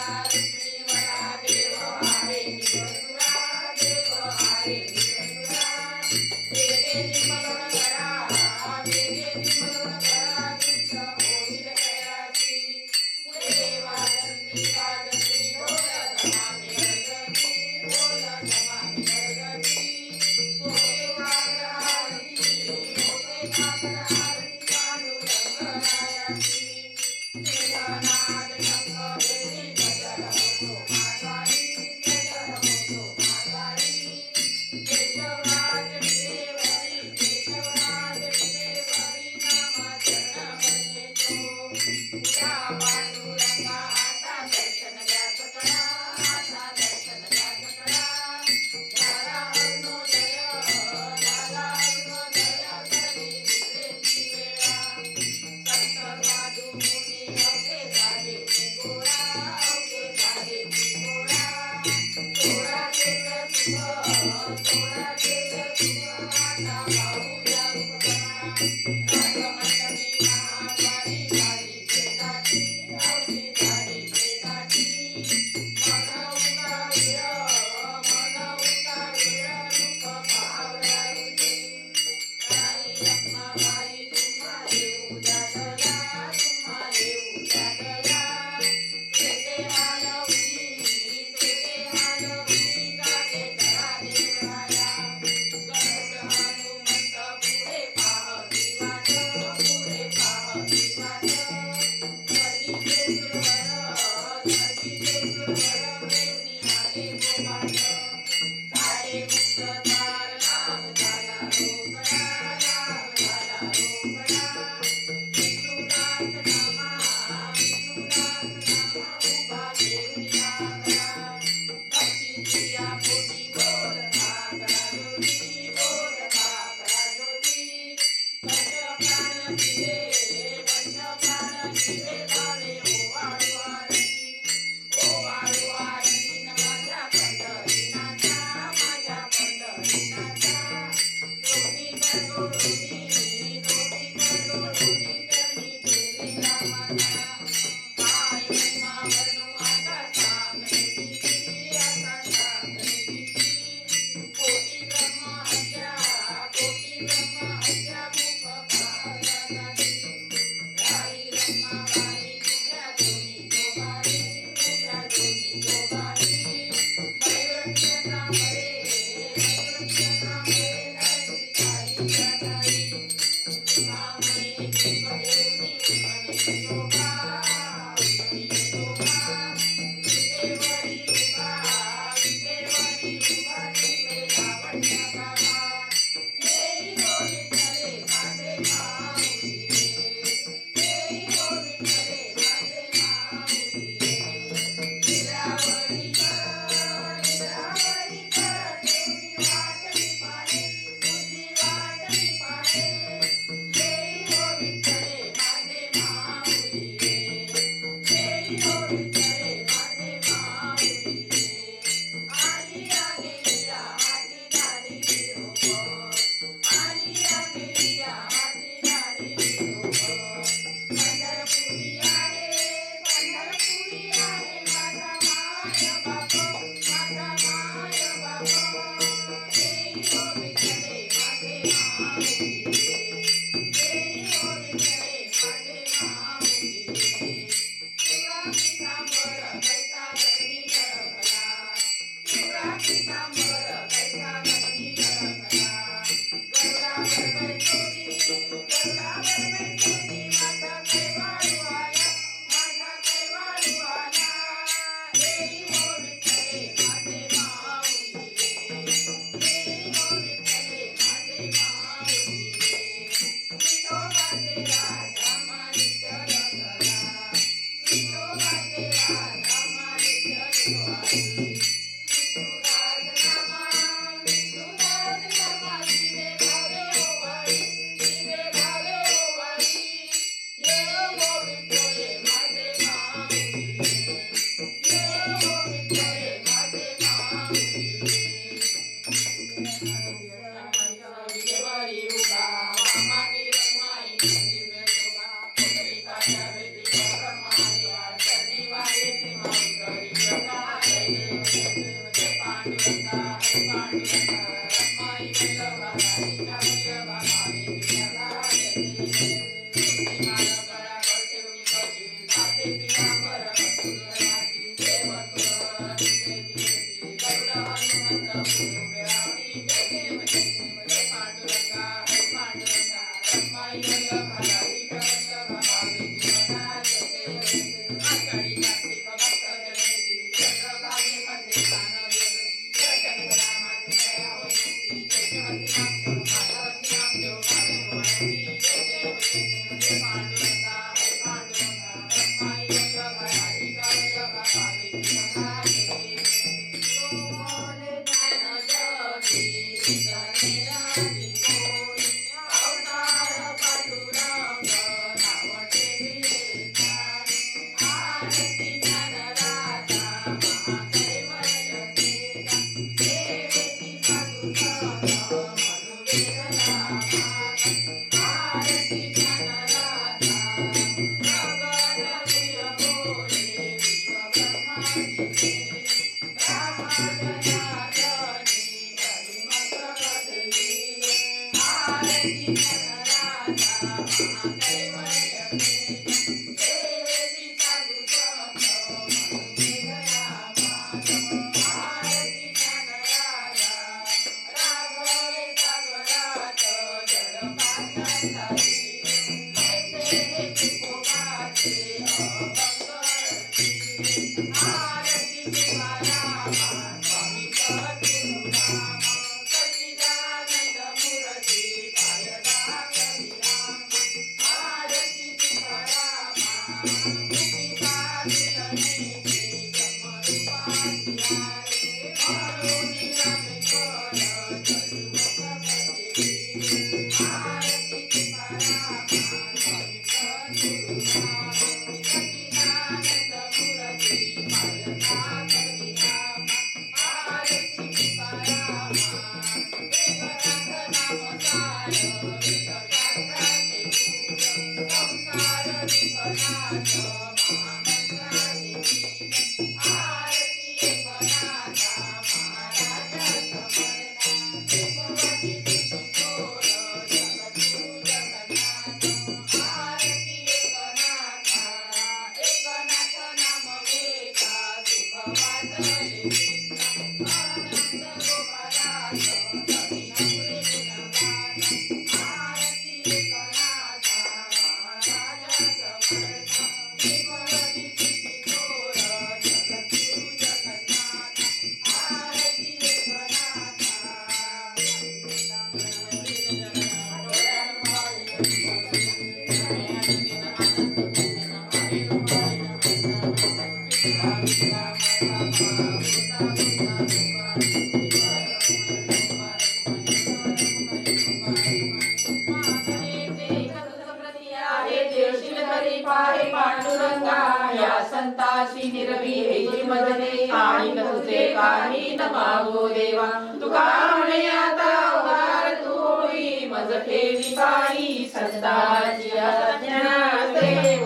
Bye. पांडुरंगा या संताची निर्भीती मदने आणि तुझे काही न मागो देवा तुका म्हणे आता उदार तोही मज ठेवी काही संताची आज्ञा देव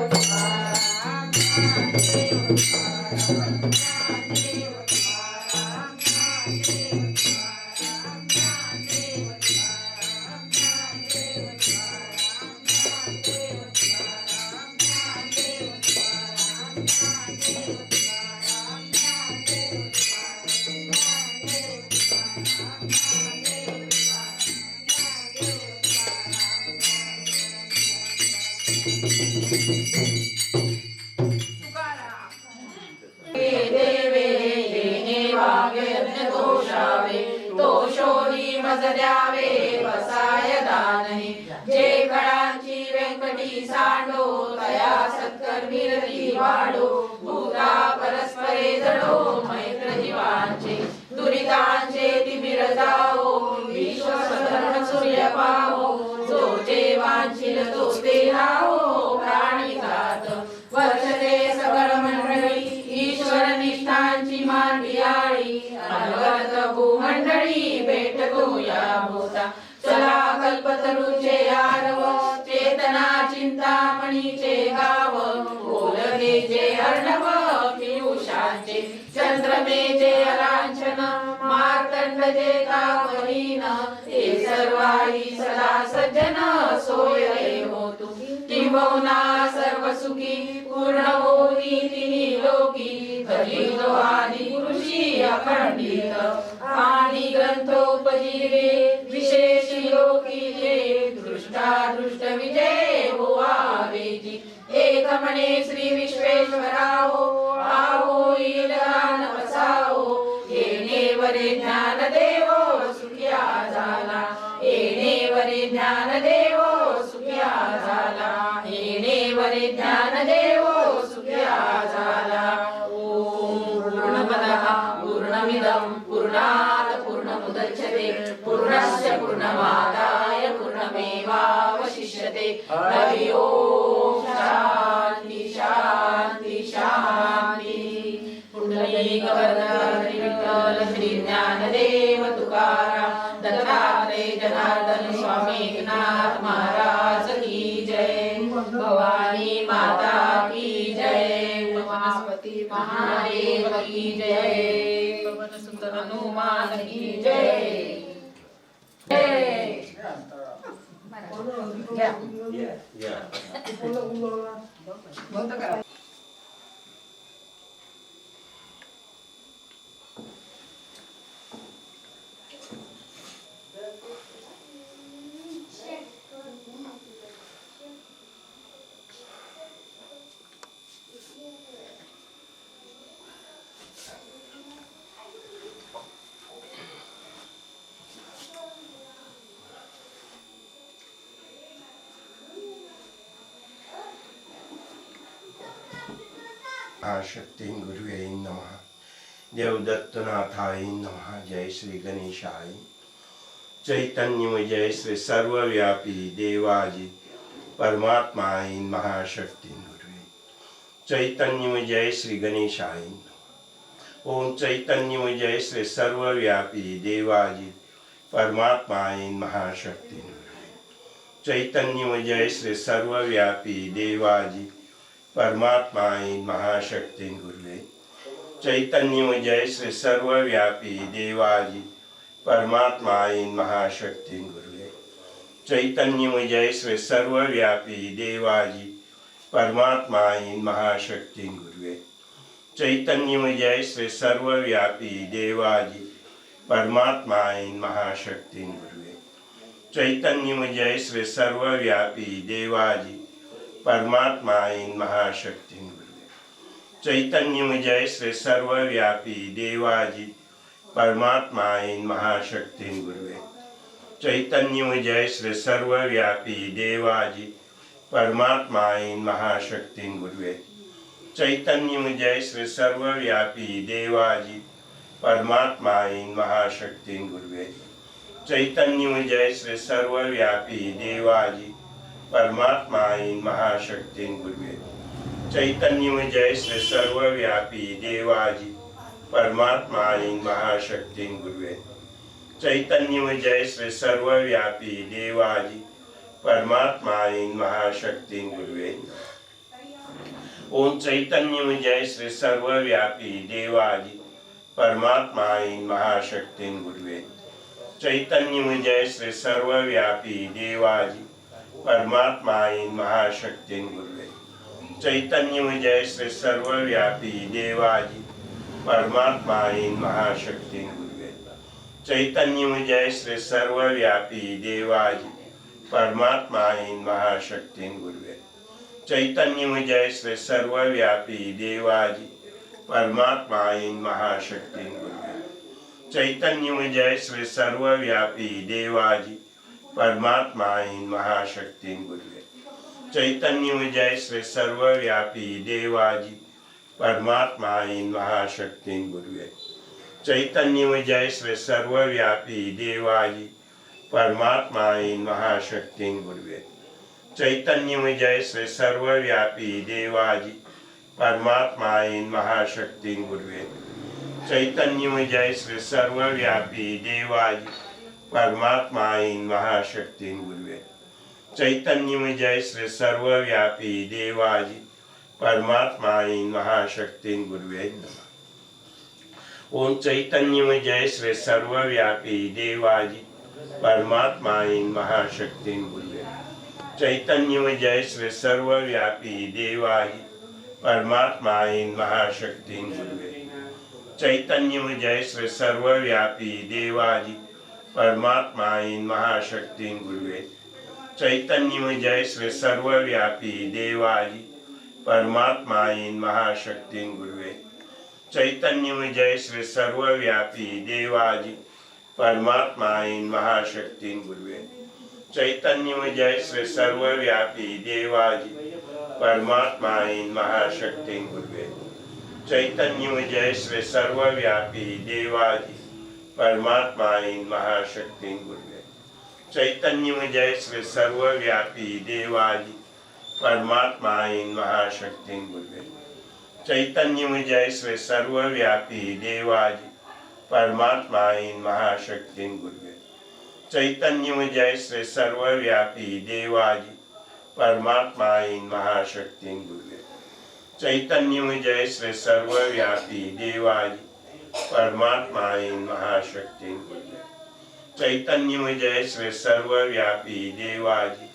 द्यावे बसाय दानही जे कळांची व्यंकटी सांडो तया सत्कर्मी वाढो भूता परस्परे जडो मैत्र जीवांचे दुरितांचे तिमिर जाओ विश्व सधर्म सूर्य पाहो जो जे वांछिल तो ते राहो प्राणी जात वर्षते सकळ मंडळी ईश्वर निष्ठांची मांडियाळी अनवरत भूमंडळी भेटतो या भूता चला कल्पतरूचे आरव चेतना चिंतामणीचे गाव ओलगेचे अर्णव पियुषांचे चंद्रमेचे अलांछन मार्तंड जे कापरीन ते सर्वाई सदा सज्जन सोय होतु किंबहुना सर्व सुखी पूर्ण होती तिन्ही लोकी कलियुग आदि पुरुषी अखंडित आणि ग्रंथोपजीवे विशेष योगी जे दृष्टादृष्ट विजय होवावेची एक म्हणे श्री विश्वेश्वराहो आहो इलगान बसाओ येणे वरे ज्ञान देवो सुखिया झाला येणे वरे ज्ञान देवो सुखिया झाला येणे वरे ज्ञान देवो सुखिया झाला ओम पूर्णमदः पूर्णमिदं पूर्णात् पूर्णमुदच्यते पूर्णस्य पूर्णमादाय पूर्णमेवावशिष्यते हरि ओम शांति शांति शांति पुंडलीकवरद विठ्ठल श्री ज्ञानदेव तुकाराम दत्तात्रेय जनार्दन स्वामी एकनाथ महाराज की जय भवानी माता की जय वनस्पति महादेव की जय। पवन सुत हनुमान की जय। जय। शक्ति गुरुवे नमः। देवदत्तनाथाय नमः। जय श्री गणेशाय। चैतन्य जय श्री सर्वव्यापी देवाजी परमात्माय महाशक्ति गुरुवे। चैतन्य जय श्री गणेशाय। ओम चैतन्य जय श्री सर्वव्यापी देवाजी परमात्माय महाशक्ति गुरुवे। चैतन्य जय श्री सर्वव्यापी देवाजी परमात्माय महाशक्ति गुरुवे। चैतन्य जय श्री सर्वव्यापी देवाजी परमात्माय महाशक्ति गुरुवे। चैतन्य जय श्री सर्वव्यापी देवाजी परमात्माय महाशक्ति गुरुवे। चैतन्य जय श्री सर्वव्यापी देवाजी परमात्माय महाशक्ति गुरुवे। चैतन्य जय श्री सर्वव्यापी देवाजी परमात्माय महाशक्ति गुरुवे। चैतन्य जय श्री सर्वव्यापी देवाजी परमात्माय महाशक्ति गुरुवे। चैतन्य जय श्री सर्वव्यापी देवाजी परमात्माय महाशक्ति गुरुवे। चैतन्य जय श्री सर्वव्यापी देवाजी परमात्माय महाशक्ति गुरुवे। चैतन्य जय श्री सर्वव्यापी देवाजी परमात्माय महाशक्ति गुरुवे। चैतन्य जय श्री सर्वव्यापी देवाजी परमात्माय महाशक्ति गुरुवे। चैतन्य जय श्री सर्वव्यापी देवाजी परमात्माय महाशक्ति गुरुवे। ओम चैतन्य जय श्री सर्वव्यापी देवाजी परमात्माय महाशक्ति गुरुवे। चैतन्य जय श्री सर्वव्यापी देवाजी परमात्माय महाशक्ति गुरुवे। चैतन्य जय श्री सर्वव्यापी देवाजी परमात्माय महाशक्ति गुरुवे। चैतन्य जय श्री सर्वव्यापी देवाजी परमात्माय महाशक्ति गुरुवे। चैतन्य जय श्री सर्वव्यापी देवाजी परमात्माय महाशक्ति गुरुवे। चैतन्य जय श्री सर्वव्यापी देवाजी परमात्माय महाशक्ति गुरुवे। चैतन्य जय श्री सर्वव्यापी देवाजी परमात्माय महाशक्ति गुरुवे। चैतन्य जय श्री सर्वव्यापी देवाजी परमात्माय महाशक्ति गुरुवे। चैतन्य जय श्री सर्वव्यापी देवाजी परमात्माय महाशक्ति गुरुवे। चैतन्य जय श्री सर्वव्यापी देवाजी परमात्माय महाशक्ति गुरुवे। चैतन्य जय श्री सर्वव्यापी देवाजी परमात्माय महाशक्ति गुरुवे। ओम चैतन्य जय श्री सर्वव्यापी देवाजी परमात्माय महाशक्ति गुरुवे। चैतन्य जय श्री सर्वव्यापी देवाजी परमात्माय महाशक्ति गुरुवे। चैतन्य जय श्री सर्वव्यापी देवाजी परमात्माय महाशक्ति गुरुवे। चैतन्य जय श्री सर्वव्यापी देवाजी परमात्माय महाशक्ति गुरुवे। चैतन्य जय श्री सर्वव्यापी देवाजी परमात्माय महाशक्ति गुरुवे। चैतन्य जय श्री सर्वव्यापी देवाजी परमात्माय महाशक्ति गुरुवे। चैतन्य जय श्री सर्वव्यापी देवाजी परमात्माय महाशक्ति गुरुवे। चैतन्य जय श्री सर्वव्यापी देवाजी परमात्माय महाशक्ति गुरुवे। चैतन्य जय श्री सर्वव्यापी देवाजी परमात्माय महाशक्ति गुरुवे। चैतन्य जय श्री सर्वव्यापी देवाजी परमात्माय महाशक्ति गुरुवे। चैतन्य जय श्री सर्वव्यापी देवादि परमात्मा महाशक्ति गुरुवे। चैतन्य जय श्री सर्वव्यापी देवादि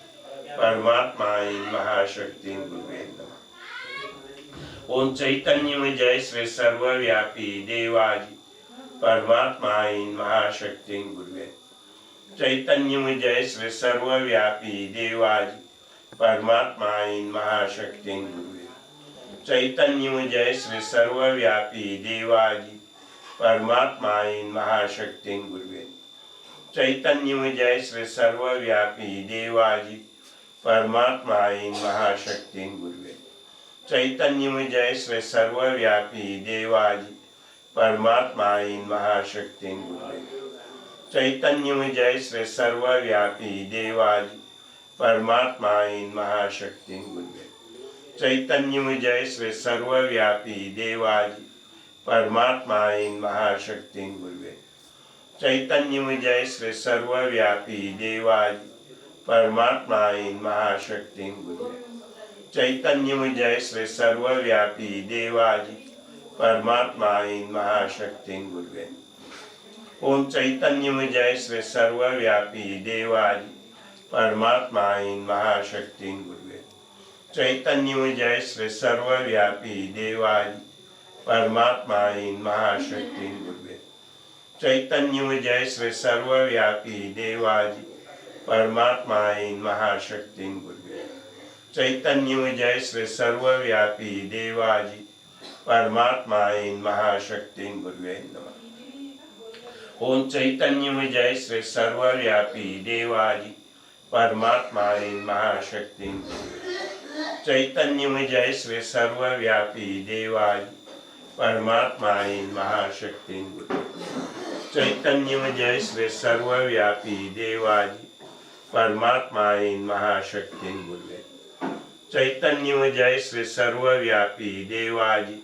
परमात्मा महाशक्ति गुरुवे नमः। ओम चैतन्य जय श्री सर्वव्यापी देवादि परमात्मा महाशक्ति गुरुवे। चैतन्य जय श्री सर्वव्यापी देवादि परमात्मा महाशक्ति गुरुवे। चैतन्य जय श्री सर्वव्यापी देवादि परमात्मा महाशक्ति गुरुवे। चैतन्य जय श्री सर्वव्यापी देवादि परमात्मा महाशक्ति गुरुवे। चैतन्य जय श्री सर्वव्यापी देवादि परमात्मा महाशक्ति गुरुवे। चैतन्य जय श्री सर्वव्यापी देवादि परमात्मा महाशक्ति गुरुवे। चैतन्य जय श्री सर्वव्यापी देवादि परमात्मा महाशक्ति गुरुवे। चैतन्य जय श्री सर्वव्यापी देवादि परमात्मा महाशक्ति गुरुवे। चैतन्य जय श्री सर्वव्यापी देवादि परमात्मा महाशक्ति गुरुवे। ओम चैतन्य जय श्री सर्वव्यापी देवादि परमात्मा महाशक्ति गुरुवे। चैतन्य जय श्री सर्वव्यापी देवादि परमात्मा महाशक्ति गुरुवे। चैतन्य जय श्री सर्वव्यापी देवादि परमात्मा महाशक्ति गुरुवे। चैतन्य जय श्री सर्वव्यापी देवादि परमात्मा महाशक्ति गुरुवे नमः। ओम चैतन्य जय श्री सर्वव्यापी देवादि परमात्मा महाशक्ति गुरुवे। चैतन्य जय श्री सर्वव्यापी देवादि परमात्मा महाशक्ति गुरुवे। चैतन्य जय श्री सर्वव्यापी देवादि परमात्मा महाशक्ति गुरुवे। चैतन्य जय श्री सर्वव्यापी देवादि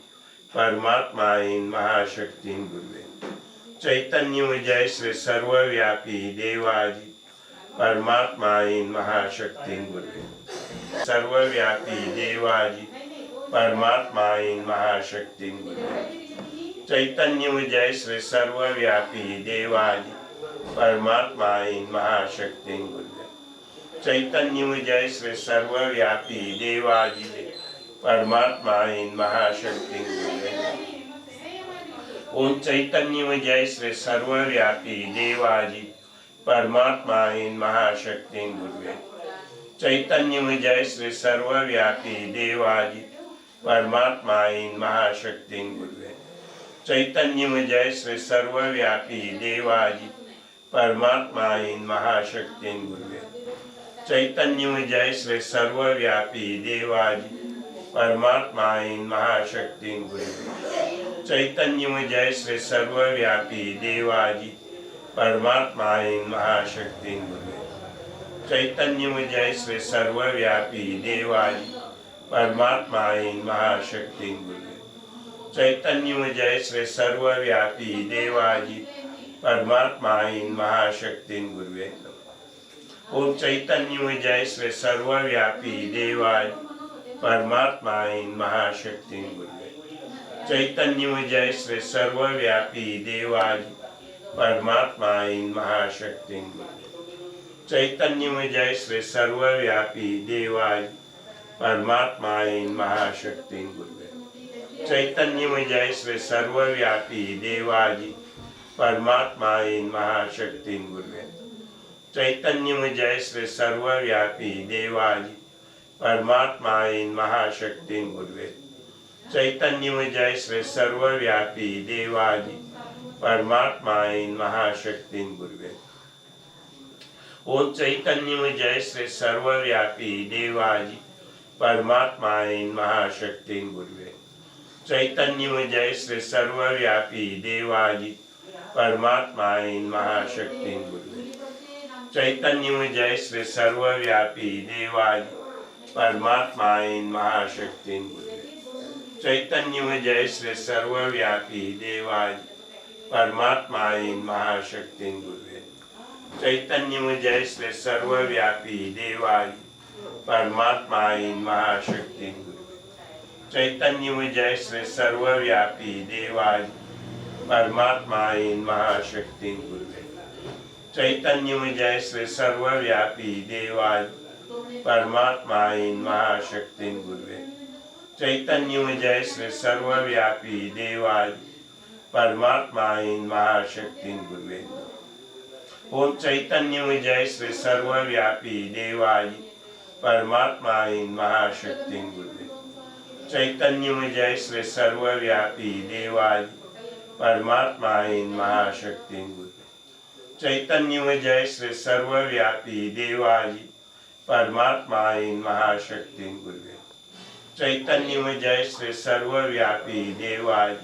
परमात्मा महाशक्ति गुरुवे। चैतन्य जय श्री सर्वव्यापी देवादि परमात्मा महाशक्ति गुरुवे। सर्वव्यापी देवादि परमात्मा महाशक्ति गुरुवे। चैतन्य जय श्री सर्वव्यापी देवादि परमात्मा महाशक्ति गुरुवे। चैतन्य जय श्री सर्वव्यापी देवादि परमात्मा महाशक्ति गुरुवे। ओम चैतन्य जय श्री सर्वव्यापी देवादि परमात्मा महाशक्ति गुरुवे। चैतन्य जय श्री सर्वव्यापी देवादि परमात्मा महाशक्ति गुरुवे। चैतन्य जय श्री सर्वव्यापी देवादि परमात्मा महाशक्ति गुरुवे। चैतन्य जय श्री सर्वव्यापी देवादि परमात्मा महाशक्ति गुरुवे। चैतन्य जय श्री सर्वव्यापी देवादि परमात्मा महाशक्ति गुरुवे। चैतन्य जय श्री सर्वव्यापी देवादि परमात्मा महाशक्ति गुरुवे। चैतन्य जय श्री सर्वव्यापी देवादि परमात्मा महाशक्ति गुरुवे। ओम चैतन्य जय श्री सर्वव्यापी देवादि परमात्मा महाशक्ति गुरुवे। चैतन्य जय श्री सर्वव्यापी देवादि परमात्मा महाशक्ति गुरुवे। चैतन्य जय श्री सर्वव्यापी देवादि परमात्मा महाशक्ति गुरुवे। चैतन्य जय श्री सर्वव्यापी देवादि परमात्मा महाशक्ति गुरुवे। चैतन्य जय श्री सर्वव्यापी देवादि परमात्मा महाशक्ति गुरुवे। चैतन्य जय श्री सर्वव्यापी देवादि परमात्मा महाशक्ति गुरुवे। ओम चैतन्य जय श्री सर्वव्यापी देवादि परमात्मा महाशक्ति गुरुवे। चैतन्य जय श्री सर्वव्यापी देवादि परमात्मा महाशक्ति गुरुवे। चैतन्य जय श्री सर्वव्यापी देवादि परमात्मा महाशक्ति गुरुवे। चैतन्य जय श्री सर्वव्यापी देवादि परमात्मा महाशक्ति गुरुवे। चैतन्य जय श्री सर्वव्यापी देवादि परमात्मा महाशक्ति गुरुवे। चैतन्य जय श्री सर्वव्यापी देवाय परमात्मा इन महाशक्ति गुरुवे चैतन्य जय श्री सर्वव्यापी देवाय परमात्मा इन महाशक्ति गुरुवे चैतन्य जय श्री सर्वव्यापी देवाय परमात्मा इन महाशक्ति गुरुवे ओम चैतन्य जय श्री सर्वव्यापी देवाय परमात्मा इन महाशक्ति गुरुवे चैतन्य जय श्री सर्वव्यापी देवाय परमात्मा इन महाशक्ति गुरुवे चैतन्य जय श्री सर्वव्यापी देवाय परमात्मा इन महाशक्ति गुरुवे चैतन्य जय श्री सर्वव्यापी देवाय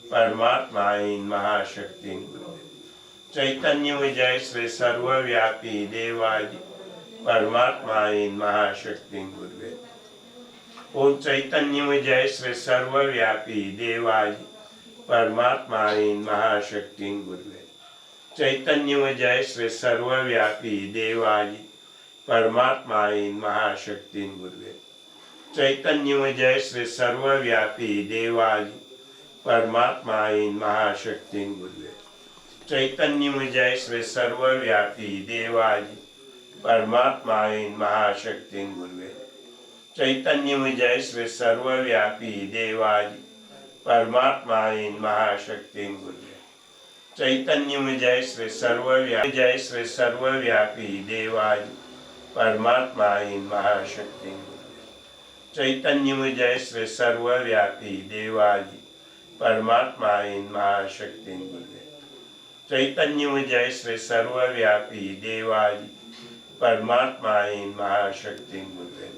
परमात्मा इन महाशक्ति गुरुवे चैतन्य जय श्री सर्वव्यापी देवाय परमात्मा इन महाशक्ति गुरुवे ओम चैतन्य जय श्री सर्वव्यापी देवाय परमात्मा इन महाशक्ति गुरुवे चैतन्य जय श्री सर्वव्यापी देवाय परमात्मा इन महाशक्ति गुरुवे चैतन्य जय श्री सर्वव्यापी देवाय परमात्मा इन महाशक्ति गुरुवे चैतन्य जय श्री सर्वव्यापी देवाय परमात्मा इन महाशक्ति गुरुवे चैतन्य जय श्री सर्वव्यापी देवाय परमात्मा इन महाशक्ति गुरुवे चैतन्य जय श्री सर्वव्यापी देवाय परमात्मा इन महाशक्ति गुरुवे चैतन्य जय श्री सर्वव्यापी देवाय परमात्मा इन महाशक्ति गुरुवे चैतन्य जय श्री सर्वव्यापी देवाय परमात्मा इन महाशक्ति गुरुवे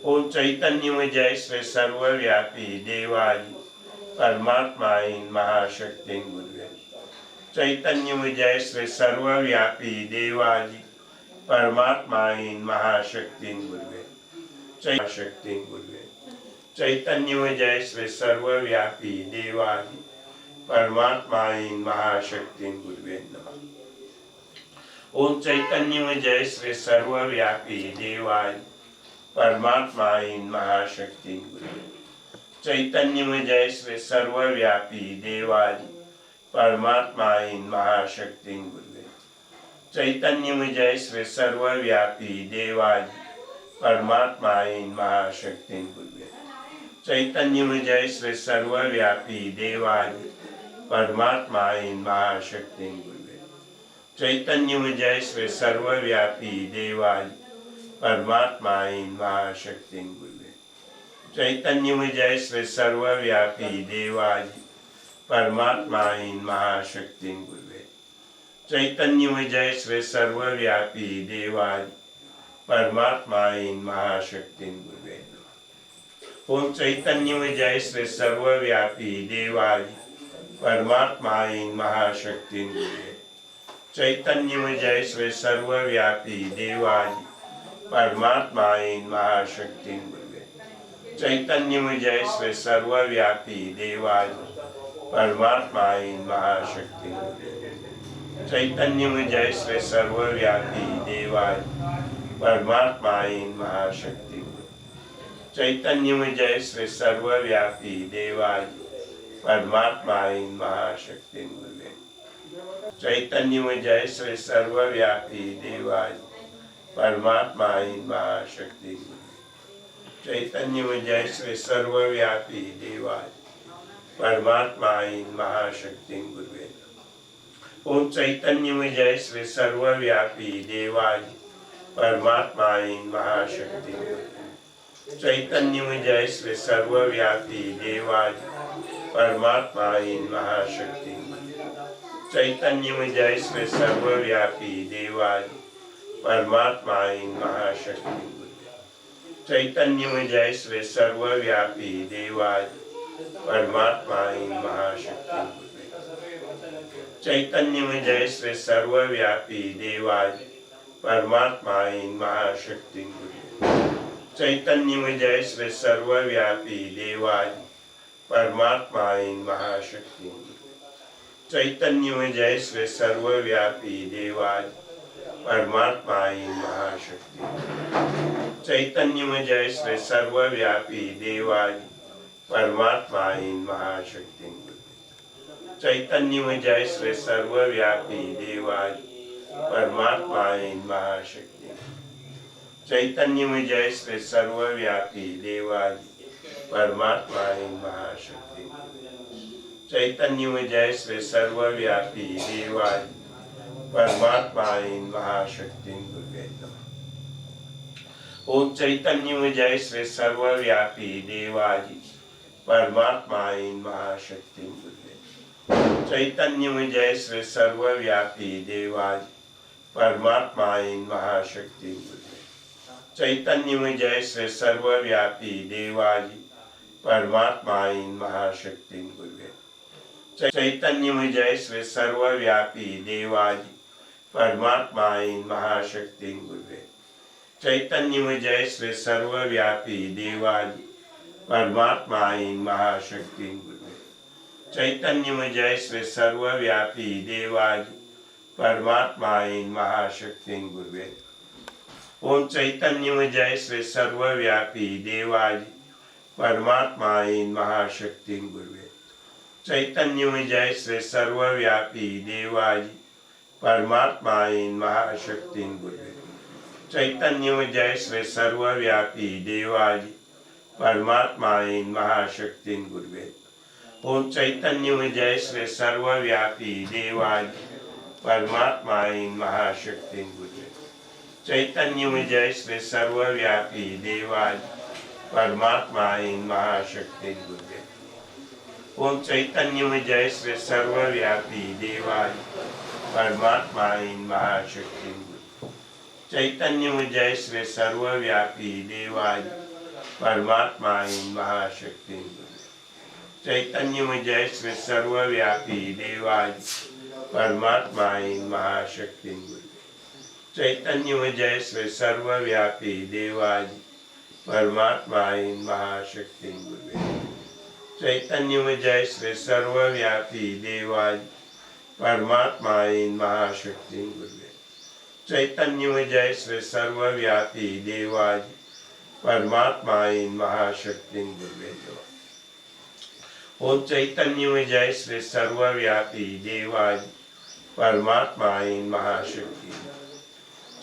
ओम चैतन्य जय श्री सर्वव्यापी देवाय परमात्मा इन महाशक्ति गुरुवे चैतन्य जय श्री सर्वव्यापी देवाय परमात्मा इन महाशक्ति गुरुवे शक्ति गुरुवे चैतन्य जय श्री सर्वव्यापी देवाय परमात्मा इन महाशक्ति गुरुवे नमः ओम चैतन्य जय श्री सर्वव्यापी देवाय परमात्मा इन महाशक्ति गुरुवे चैतन्य जय श्री सर्वव्यापी देवाय परमात्मा इन महाशक्ति गुरुवे चैतन्य जय श्री सर्वव्यापी देवाय परमात्मा इन महाशक्ति गुरुवे चैतन्य जय श्री सर्वव्यापी देवाय परमात्मा इन महाशक्ति गुरुवे चैतन्य जय श्री सर्वव्यापी देवाय परमात्मा इन महाशक्ति गुरुवे चैतन्य जय श्री सर्वव्यापी देवाय परमात्मा इन महाशक्ति गुरुवे चैतन्य जय श्री सर्वव्यापी देवाय परमात्मा इन महाशक्ति गुरुवे ओम चैतन्य जय श्री सर्वव्यापी देवाय परमात्मा इन महाशक्ति गुरुवे चैतन्य जय श्री सर्वव्यापी देवाय परमात्मा इन महाशक्ति गुरुवे चैतन्य जय श्री सर्वव्यापी देवाय परमात्मा इन महाशक्ति गुरुवे चैतन्य जय श्री सर्वव्यापी देवाय परमात्मा इन महाशक्ति चैतन्य जय श्री सर्वव्यापी देवाय परमात्मा इन महाशक्ति गुरुवे चैतन्य जय श्री सर्वव्यापी देवाय परमात्मा इन महाशक्ति गुरुवे चैतन्य जय श्री सर्वव्यापी देवाय परमात्मा इन महाशक्ति गुरुवे ओम चैतन्य जय श्री सर्वव्यापी देवाय परमात्मा इन महाशक्ति गुरुवे चैतन्य जय श्री सर्वव्यापी देवाय परमात्मा इन महाशक्ति चैतन्य जय श्री सर्वव्यापी देवाय परमात्मा इन महाशक्ति चैतन्य जय श्री सर्वव्यापी देवाय परमात्मा इन महाशक्ति चैतन्य जय श्री सर्वव्यापी देवाय परमात्मा इन महाशक्ति चैतन्य जय श्री सर्वव्यापी देवाय परमात्मा इन महाशक्ति चैतन्य जय श्री सर्वव्यापी देवाय परमात्मा इन महाशक्ति। चैतन्यमय जय श्री सर्वव्यापी देवादि परमात्मा इन महाशक्ति। चैतन्यमय जय श्री सर्वव्यापी देवादि परमात्मा इन महाशक्ति। चैतन्यमय जय श्री सर्वव्यापी देवादि परमात्मा इन महाशक्ति। चैतन्यमय जय श्री सर्वव्यापी देवादि परमात्मा इन महाशक्ति। ओम चैतन्यमय जय श्री सर्वव्यापी देवादि परमात्मा इन महाशक्ति। चैतन्यमय जय श्री सर्वव्यापी देवादि परमात्मा इन महाशक्ति। चैतन्यमय जय श्री सर्वव्यापी देवादि परमात्मा इन महाशक्ति। चैतन्यमय जय श्री सर्वव्यापी देवादि परमात्मा इन महाशक्ति। चैतन्यमय जय श्री सर्वव्यापी देवादि परमात्मा इन महाशक्ति। चैतन्यमय जय श्री सर्वव्यापी देवादि परमात्मा इन महाशक्ति गुरुवे। ओम चैतन्यमय जय श्री सर्वव्यापी देवादि परमात्मा इन महाशक्ति गुरुवे। चैतन्यमय जय श्री सर्वव्यापी देवादि परमात्मा इन महाशक्ति गुरुवे। चैतन्यमय जय श्री सर्वव्यापी देवादि परमात्मा इन महाशक्ति गुरुवे। ओम चैतन्यमय जय श्री सर्वव्यापी देवादि परमात्मा इन महाशक्ति गुरुवे। चैतन्यमय जय श्री सर्वव्यापी देवादि परमात्मा इन महाशक्ति गुरुवे। ओम चैतन्यमय जय श्री सर्वव्यापी देवादि परमात्मा इन महाशक्ति गुरुवे। चैतन्यमय जय श्री सर्वव्यापी देवादि परमात्मा इन महाशक्ति गुरुवे। चैतन्यमय जय श्री सर्वव्यापी देवादि परमात्मा इन महाशक्ति गुरुवे। चैतन्यमय जय श्री सर्वव्यापी देवादि परमात्मा इन महाशक्ति गुरुवे। चैतन्यमय जय श्री सर्वव्यापी देवादि परमात्मा इन महाशक्ति गुरुवे। चैतन्यमय जय श्री सर्वव्यापी देवादि परमात्मा इन महाशक्ति गुरुवे। ओम चैतन्यमय जय श्री सर्वव्यापी देवादि परमात्मा इन महाशक्ति।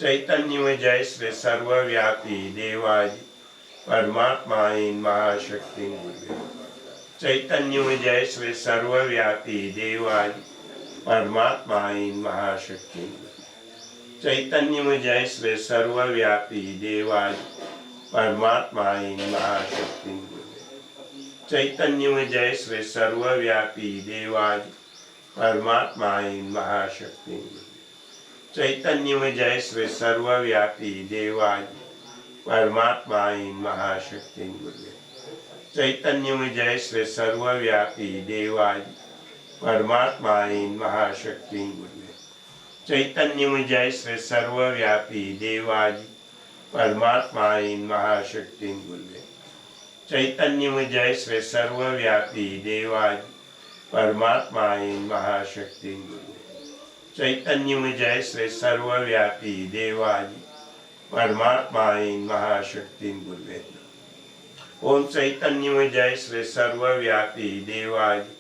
चैतन्यमय जय श्री सर्वव्यापी देवादि परमात्मा इन महाशक्ति गुरुवे। चैतन्यमय जय श्री सर्वव्यापी देवादि परमात्मा इन महाशक्ति। चैतन्यमय जय श्री सर्वव्यापी देवादि परमात्मा इन महाशक्ति। चैतन्यमय जय श्री सर्वव्यापी देवादि परमात्मा इन महाशक्ति। चैतन्यमय जय श्री सर्वव्यापी देवादि परमात्मा इन महाशक्ति गुरुवे। चैतन्यमय जय श्री सर्वव्यापी देवादि परमात्मा इन महाशक्ति गुरुवे। चैतन्यमय जय श्री सर्वव्यापी देवादि परमात्मा इन महाशक्ति गुरुवे। चैतन्यमय जय श्री सर्वव्यापी देवादि परमात्मा इन महाशक्ति गुरुवे। चैतन्यमय जय श्री सर्वव्यापी देवादि परमात्मा इन महाशक्ति गुरुवे। ओम चैतन्यमय जय श्री सर्वव्यापी देवादि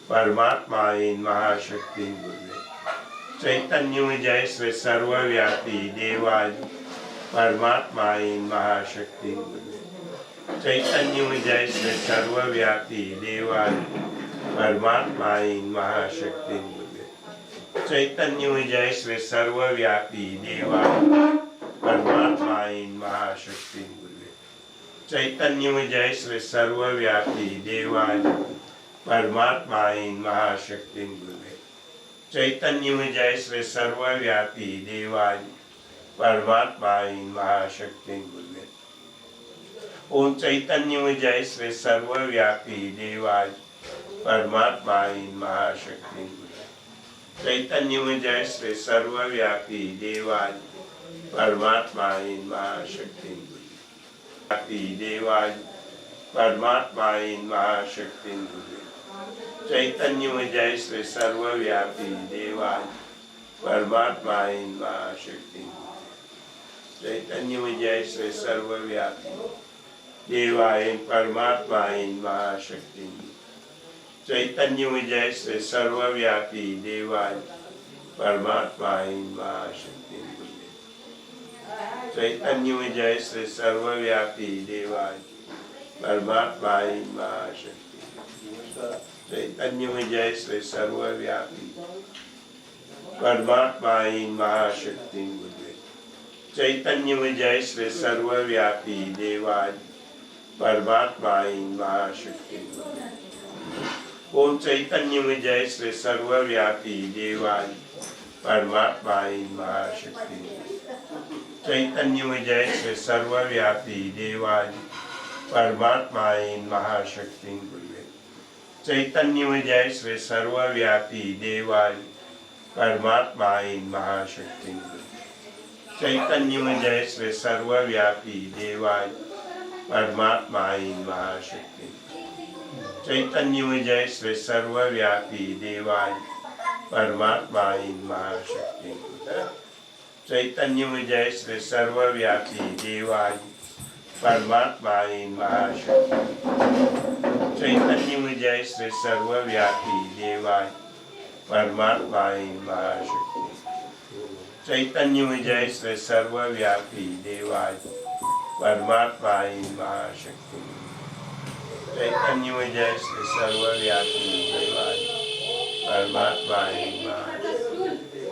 परमात्मा इन महाशक्ति गुरुवे। चैतन्यमय जय श्री सर्वव्यापी देवादि परमात्मा इन महाशक्ति गुरुवे। चैतन्यमय जय श्री सर्वव्यापी देवादि परमात्मा इन महाशक्ति गुरुवे। चैतन्यमय जय श्री सर्वव्यापी देवादि परमात्मा इन महाशक्ति गुरुवे। चैतन्यमय जय श्री सर्वव्यापी देवादि परमात्मा इन महाशक्ति गुरुवे। चैतन्यमय जय श्री सर्वव्यापी देवादि परमात्मा इन महाशक्ति गुरुवे। ओम चैतन्यमय जय श्री सर्वव्यापी देवादि परमात्मा इन महाशक्ति गुरुवे। चैतन्यमय जय श्री सर्वव्यापी देवादि परमात्मा इन महाशक्ति गुरुवे। देवादि परमात्मा इन महाशक्ति गुरुवे। चैतन्यमय जय श्री सर्वव्यापी देवादि परमात्मा इन महाशक्ति चैतन्य में जैसे सर्वव्यापी देवा इन परमात्मा इन महाशक्ति चैतन्य में जैसे सर्वव्यापी देवा परमात्मा इन महाशक्ति चैतन्य में जैसे सर्वव्यापी देवा परमात्मा इन महाशक्ति चैतन्य में जैसे सर्वव्यापी परमात्मा इन महाशक्ति चैतन्य में जैसे सर्वव्यापी देवाज परमात्मा इन महाशक्ति ओम चैतन्य में जैसे सर्वव्यापी देवाज परमात्मा इन महाशक्ति चैतन्य में जैसे सर्वव्यापी देवाज परमात्मा इन महाशक्ति चैतन्य में जैसे सर्वव्यापी देवाज परमात्मा इन महाशक्ति चैतन्य में जैसे सर्वव्यापी देवाज परमात्मा इन महाशक्ति चैतन्य में जैसे सर्वव्यापी देवाज परमात्मा इन महाशक्ति चैतन्य में जैसे सर्वव्यापी देवाज परमात्मा इन महाशक्ति चैतन्य में जैसे सर्वव्यापी देवाज परमात्मा इन महाशक्ति चैतन्य में जैसे सर्वव्यापी देवाज परमात्मा इन महाशक्ति चैतन्य में जैसे सर्वव्यापी देवाज परमात्मा इन महाशक्ति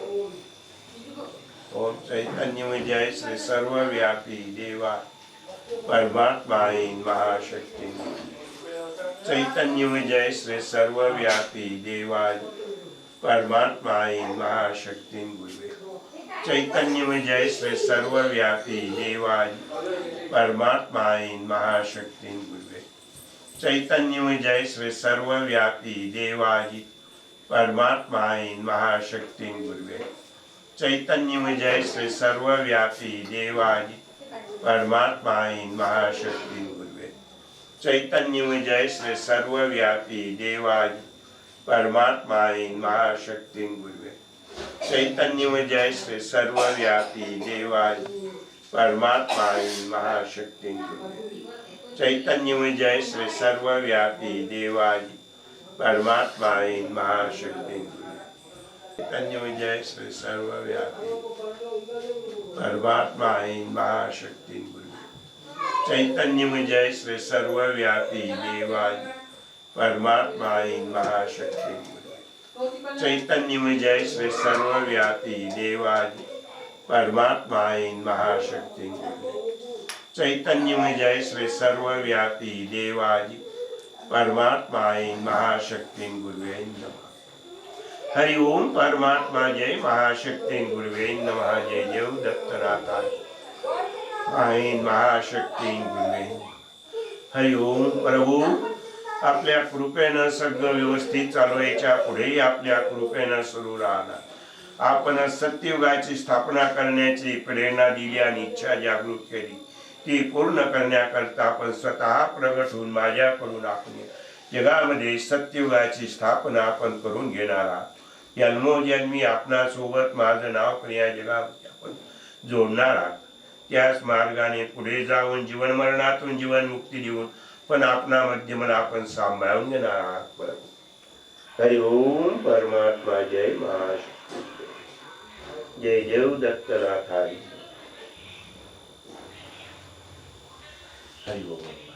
ओम चैतन्य में जैसे सर्वव्यापी देवाज परमात्मा इन महाशक्ति चैतन्य में जैसे सर्वव्यापी देवाज परमात्मा इन महाशक्ति गुरुवे चैतन्य में जैसे सर्वव्यापी देवाज परमात्मा इन महाशक्ति गुरुवे चैतन्य में जैसे सर्वव्यापी देवाज परमात्मा इन महाशक्ति गुरुवे चैतन्य में जैसे सर्वव्यापी देवाज परमात्मा इन महाशक्ति गुरुवे चैतन्य में जैसे सर्वव्यापी देवाज परमात्मा इन महाशक्ति गुरुवे चैतन्य में जैसे सर्वव्यापी देवाज परमात्मा इन महाशक्ति गुरुवे चैतन्य में जैसे सर्वव्यापी देवाज परमात्मा इन महाशक्ति गुरुवे चैतन्य में जैसे सर्वव्यापी परमात्मा इन महाशक्ति गुरुवे चैतन्य में जैसे सर्वव्यापी देवाज परमात्मा इन महाशक्ति चैतन्य में जैसे सर्वव्यापी देवाज परमात्मा इन महाशक्ति चैतन्य में जैसे सर्वव्यापी देवाज परमात्मा इन महाशक्ति गुरुवे नमः हरि ओम परमात्मा जय महाशक्ति गुरुवे नमः जय देव दत्तनाथा इन महाशक्ति गुरुवे हरि ओम प्रभु आपल्या कृपेनं सगळं व्यवस्थित चालवायच्या पुढेही आपल्या कृपेनं सुरू राहणार आपण सत्ययुगाची स्थापना करण्याची प्रेरणा दिली आणि इच्छा जागृत केली ती पूर्ण करण्याकरता आपण स्वतः प्रगट होऊन माझ्याकडून आपण जगामध्ये सत्ययुगाची स्थापना आपण करून घेणार आहात जन्मोजन्मी आपणासोबत माझं नाव पण या जगामध्ये आपण जोडणार आहात त्याच मार्गाने पुढे जाऊन जीवन मरणातून जीवन मुक्ती देऊन पण आपणामध्ये मला आपण सांभाळून घेणार आहात हरि ओम परमात्मा जय महाशक्ती जय देव दत्तनाथ हरि ओम